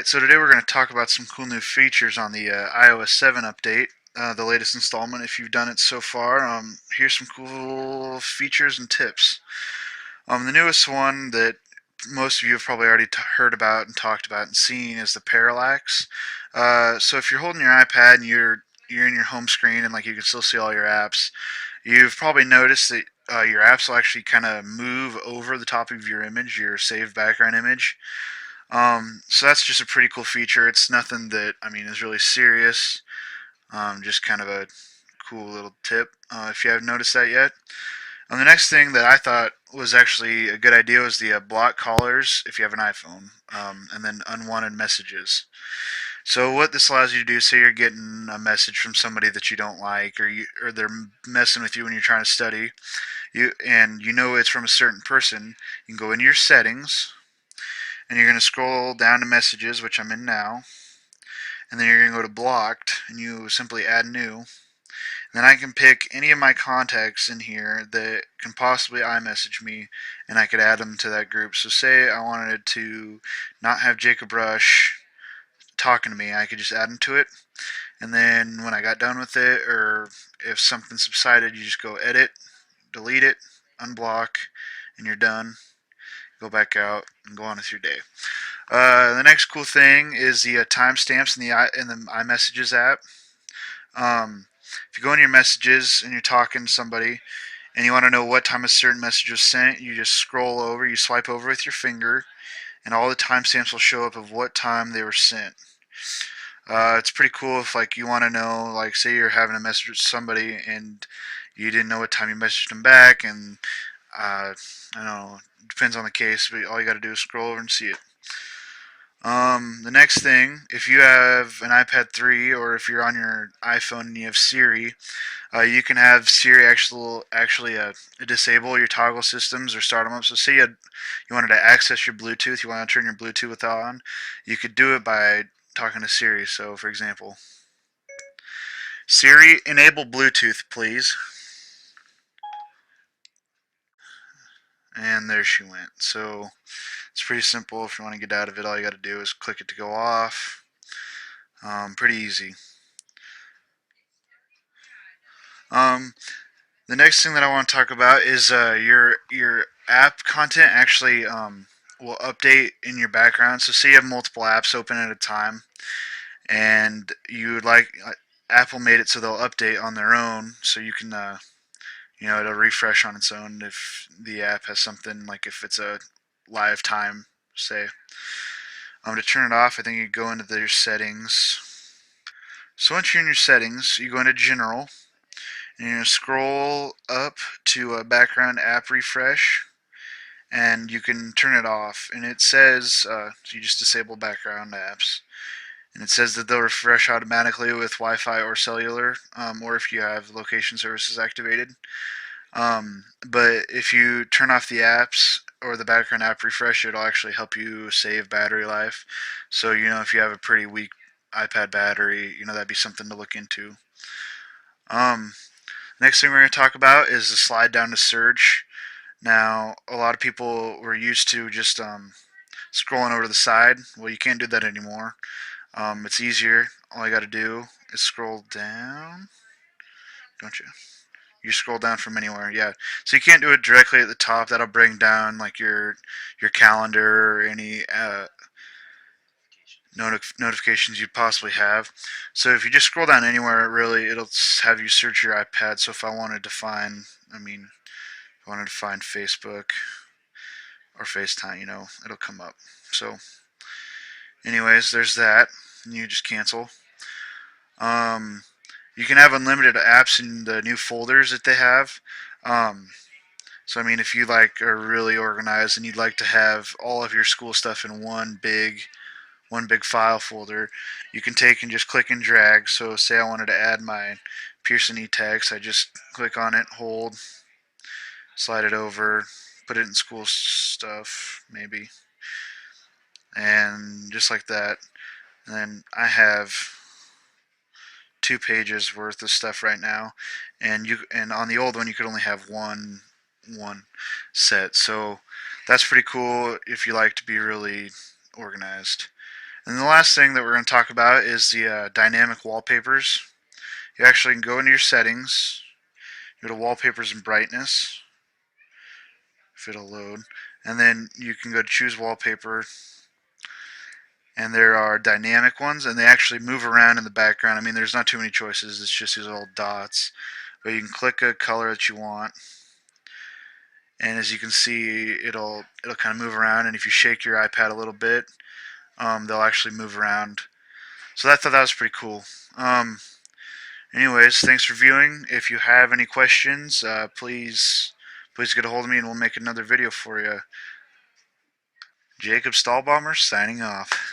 Alright, so today we're going to talk about some cool new features on the iOS 7 update, the latest installment if you've done it so far. Here's some cool features and tips. The newest one that most of you have probably already heard about and talked about and seen is the parallax. So if you're holding your iPad and you're in your home screen and like you can still see all your apps, you've probably noticed that your apps will actually kind of move over the top of your image, your saved background image. So that's just a pretty cool feature. It's nothing that, is really serious. Just kind of a cool little tip if you haven't noticed that yet. The next thing that I thought was actually a good idea was the block callers if you have an iPhone, and then unwanted messages. So what this allows you to do, say you're getting a message from somebody that you don't like, or they're messing with you when you're trying to study, and you know it's from a certain person, you can go into your settings, and you're going to scroll down to messages, which I'm in now, and then you're going to go to blocked, and you simply add new. And then I can pick any of my contacts in here that can possibly iMessage me, and I could add them to that group. So say I wanted to not have Jacob Rush talking to me, I could just add him to it, and then when I got done with it, or if something subsided, you just go edit, delete it, unblock, and you're done. Go back out and go on with your day. The next cool thing is the timestamps in the iMessages app. If you go in your messages and you're talking to somebody and you want to know what time a certain message was sent, you just scroll over, you swipe over with your finger, and all the timestamps will show up of what time they were sent. It's pretty cool if like you want to know, like say you're having a message with somebody and you didn't know what time you messaged them back, and I don't know, it depends on the case, but all you got to do is scroll over and see it. The next thing, if you have an iPad 3 or if you're on your iPhone and you have Siri, you can have Siri actually disable your toggle systems or start them up. So say you wanted to access your Bluetooth, you want to turn your Bluetooth on, you could do it by talking to Siri. So for example, Siri, enable Bluetooth, please. And there she went. So it's pretty simple. If you want to get out of it, all you got to do is click it to go off. Pretty easy. Um, the next thing that I want to talk about is your app content actually will update in your background. So say you have multiple apps open at a time, and you would like Apple made it so they'll update on their own, so you can it'll refresh on its own if the app has something, like if it's a live time, say. To turn it off, I think you go into their settings. So once you're in your settings, you go into General, and you're going to scroll up to background app refresh, and you can turn it off. And it says, so you just disable background apps. And it says that they'll refresh automatically with Wi-Fi or cellular, or if you have location services activated. But if you turn off the apps or the background app refresh, it'll actually help you save battery life. So, if you have a pretty weak iPad battery, that'd be something to look into. Next thing we're going to talk about is the slide down to search. Now, a lot of people were used to just scrolling over to the side. Well, you can't do that anymore. It's easier. All you got to do is scroll down. Don't you? You scroll down from anywhere, yeah. So you can't do it directly at the top. That'll bring down like your calendar or any notifications you'd possibly have. So if you just scroll down anywhere, really, it'll have you search your iPad. So if I wanted to find, if I wanted to find Facebook or FaceTime, it'll come up. So, anyways, there's that. And you just cancel. You can have unlimited apps in the new folders that they have. So if you are really organized and you'd like to have all of your school stuff in one big file folder, you can take and just click and drag. So say I wanted to add my Pearson e-text, I just click on it, hold, slide it over, put it in school stuff maybe, and just like that. And then I have 2 pages worth of stuff right now, and on the old one you could only have one set. So that's pretty cool if you like to be really organized. And the last thing that we're going to talk about is the dynamic wallpapers. You actually can go into your settings, go to wallpapers and brightness, if it'll load, and then you can go to choose wallpaper, and there are dynamic ones, and they actually move around in the background. I mean, there's not too many choices, it's just these little dots, but you can click a color that you want, and as you can see, it'll kind of move around, and if you shake your iPad a little bit, they'll actually move around. So I thought that was pretty cool. Anyways, thanks for viewing. If you have any questions, please get a hold of me and we'll make another video for you. Jacob Stahlbomber signing off.